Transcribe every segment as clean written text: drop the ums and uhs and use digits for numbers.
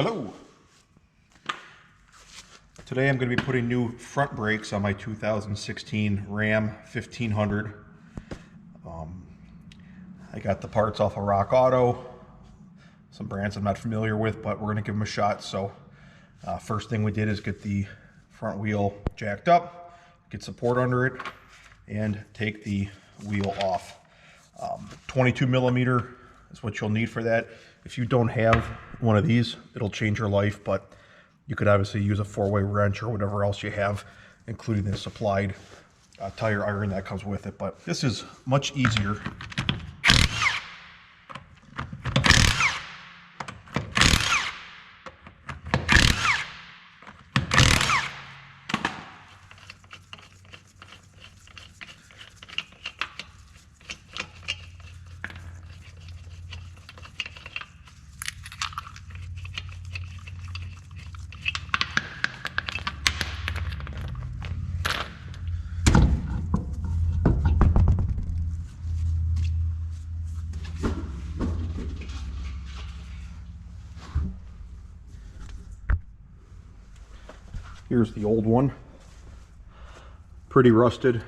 Hello. Today I'm going to be putting new front brakes on my 2016 Ram 1500. I got the parts off of Rock Auto, some brands I'm not familiar with, but we're going to give them a shot. So first thing we did is get the front wheel jacked up, get support under it, and take the wheel off. 22 millimeter is what you'll need for that. If you don't have one of these, it'll change your life, but you could obviously use a 4-way wrench or whatever else you have, including the supplied tire iron that comes with it. But this is much easier. Here's the old one. Pretty rusted,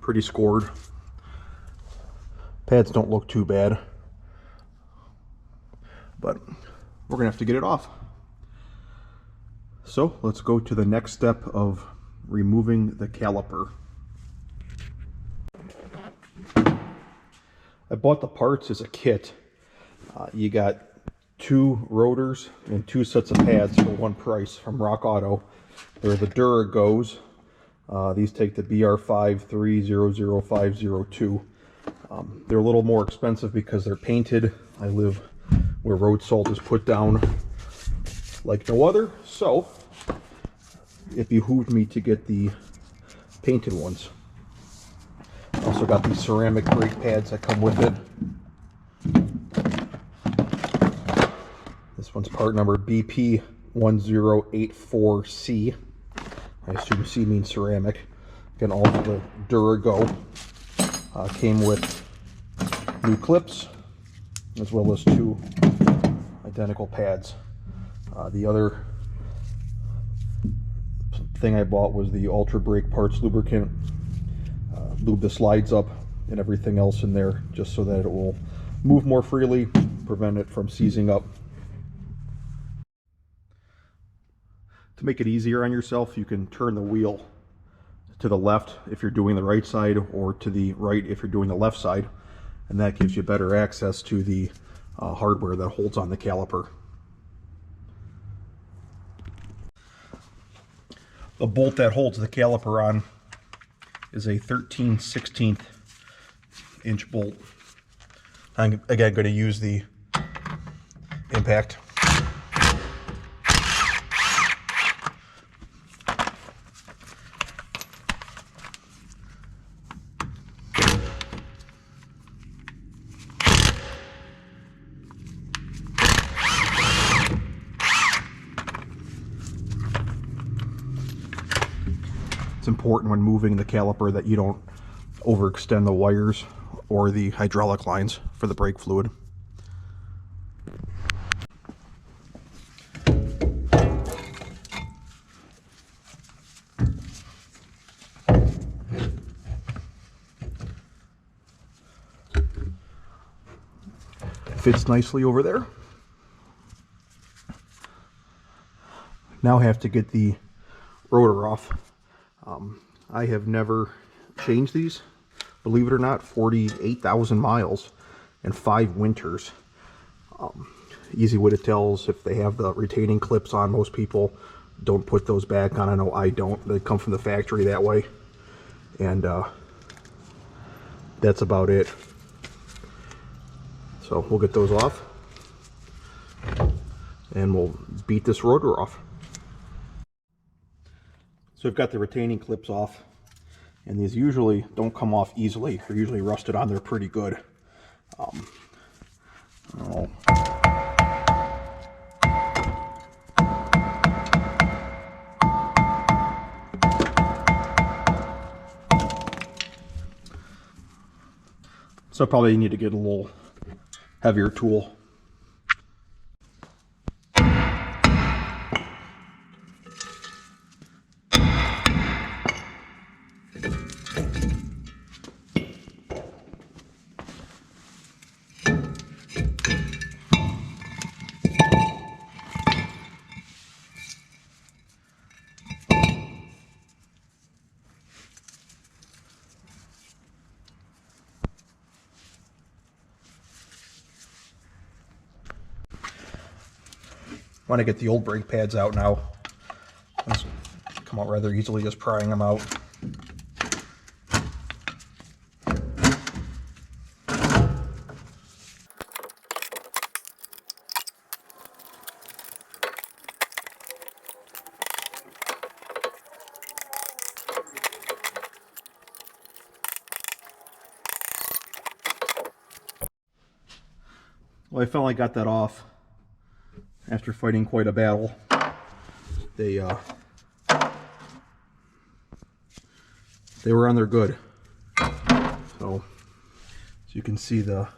pretty scored. Pads don't look too bad, but we're gonna have to get it off. So let's go to the next step of removing the caliper. I bought the parts as a kit. You got 2 rotors and 2 sets of pads for one price from Rock Auto. They're the Duragos. These take the BR5300502. They're a little more expensive because they're painted. I live where road salt is put down like no other, so it behooved me to get the painted ones. Also got these ceramic brake pads that come with it. This one's part number BP1084C. I assume C means ceramic. Again, all of the Durago came with new clips, as well as 2 identical pads. The other thing I bought was the Ultra Brake Parts lubricant. Lube the slides up and everything else in there, just so that it will move more freely, prevent it from seizing up. To make it easier on yourself, you can turn the wheel to the left if you're doing the right side, or to the right if you're doing the left side, and that gives you better access to the hardware that holds on the caliper. The bolt that holds the caliper on is a 13/16 inch bolt. I'm again going to use the impact. It's important when moving the caliper that you don't overextend the wires or the hydraulic lines for the brake fluid. Fits nicely over there. Now I have to get the rotor off. I have never changed these, believe it or not. 48,000 miles and 5 winters. Easy way to tell is if they have the retaining clips on. Most people don't put those back on. I know I don't. They come from the factory that way, and that's about it. So we'll get those off and we'll beat this rotor off. So I've got the retaining clips off, and these usually don't come off easily. They're usually rusted on there pretty good. So probably need to get a little heavier tool. Want to get the old brake pads out now. Those come out rather easily just prying them out. Well, I finally got that off after fighting quite a battle. They were on their good. So as you can see, the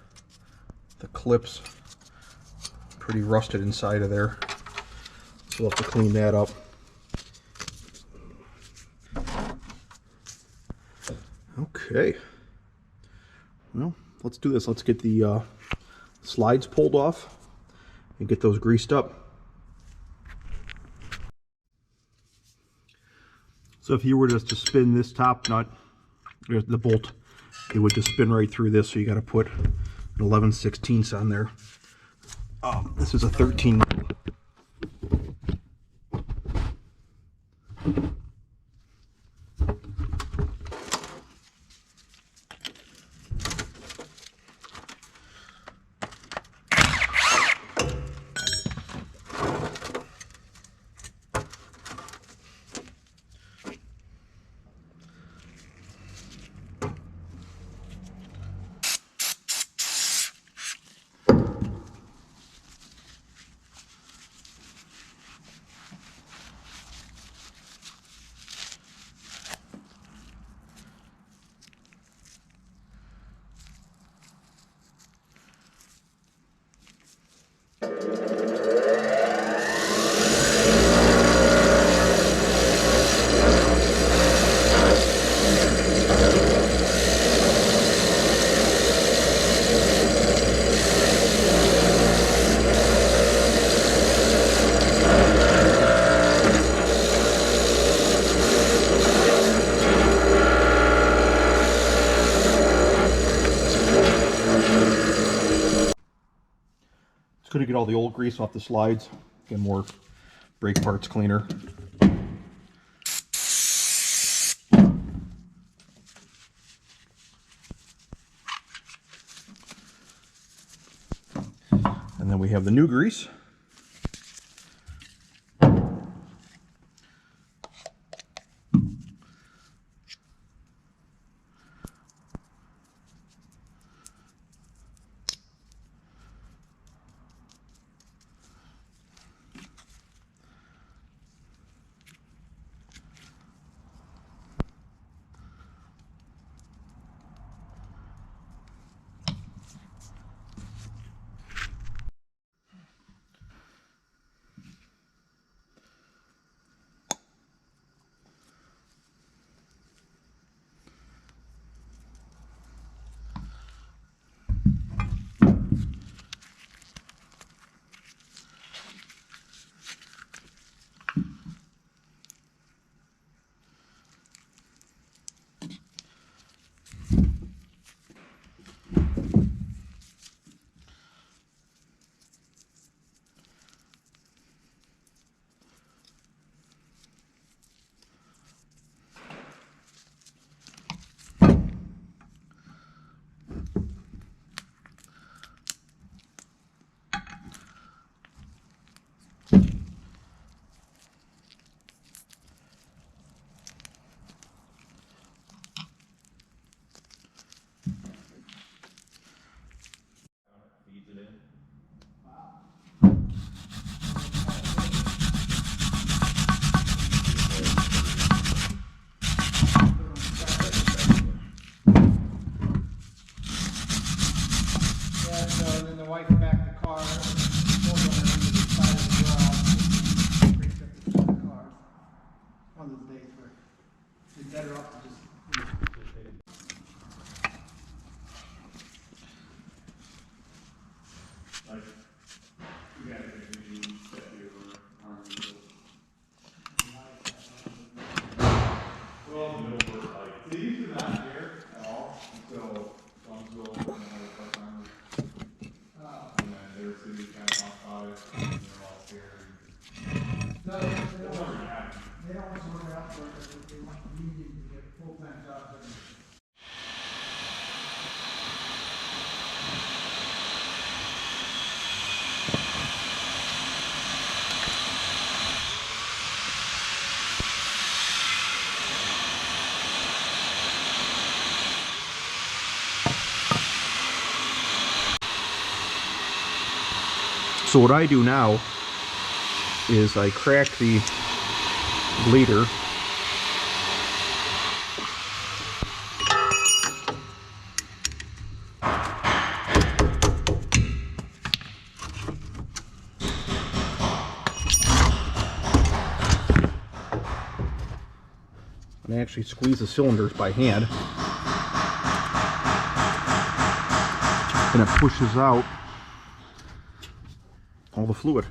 clips pretty rusted inside of there. So we'll have to clean that up. Okay. Well, let's do this. Let's get the slides pulled off and get those greased up. So if you were just to spin this top nut, the bolt, it would just spin right through this, so you got to put an 11/16 on there. This is a 13. It's good to get all the old grease off the slides, get more brake parts cleaner. And then we have the new grease. So what I do now is I crack the bleeder. And I actually squeeze the cylinders by hand. And it pushes out all the fluid.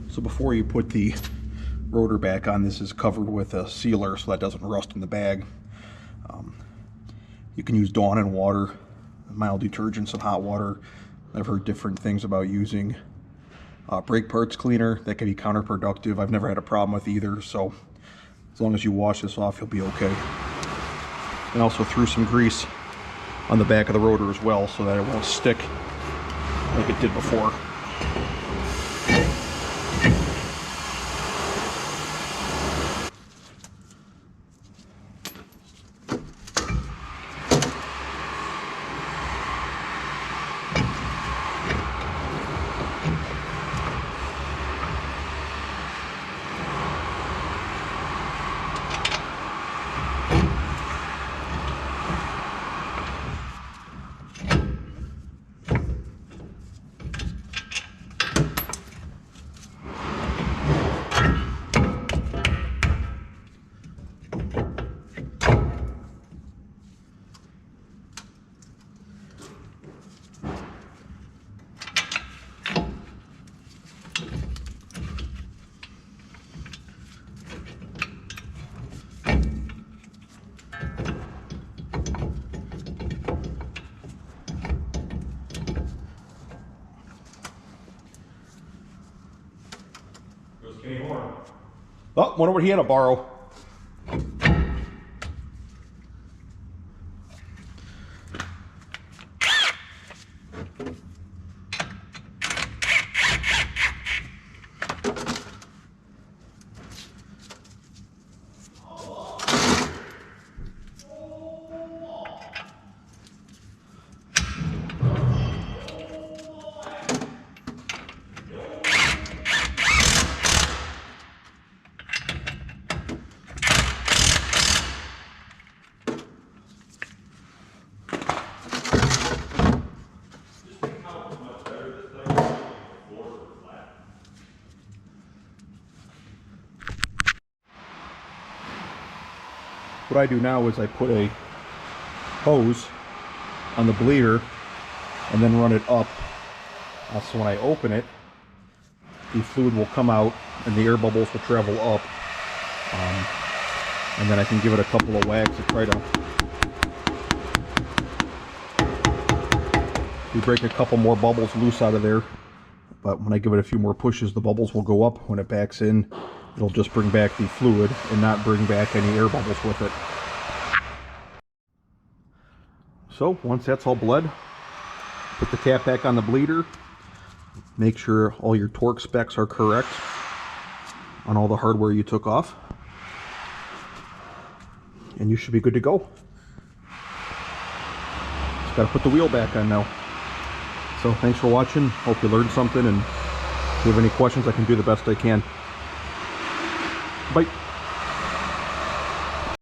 So before you put the rotor back on, this is covered with a sealer so that doesn't rust in the bag. You can use Dawn and water, mild detergents and hot water. I've heard different things about using brake parts cleaner. That can be counterproductive. I've never had a problem with either, so as long as you wash this off, you'll be okay. And also threw some grease on the back of the rotor as well so that it won't stick like it did before. Oh, wonder what he had to borrow. What I do now is I put a hose on the bleeder and then run it up. So when I open it, the fluid will come out and the air bubbles will travel up. And then I can give it a couple of whacks to try to break a couple more bubbles loose out of there. But when I give it a few more pushes, the bubbles will go up. When it backs in, it'll just bring back the fluid and not bring back any air bubbles with it. So once that's all bled, put the cap back on the bleeder. Make sure all your torque specs are correct on all the hardware you took off. And you should be good to go. Just got to put the wheel back on now. So thanks for watching. Hope you learned something, and if you have any questions, I can do the best I can. Bye.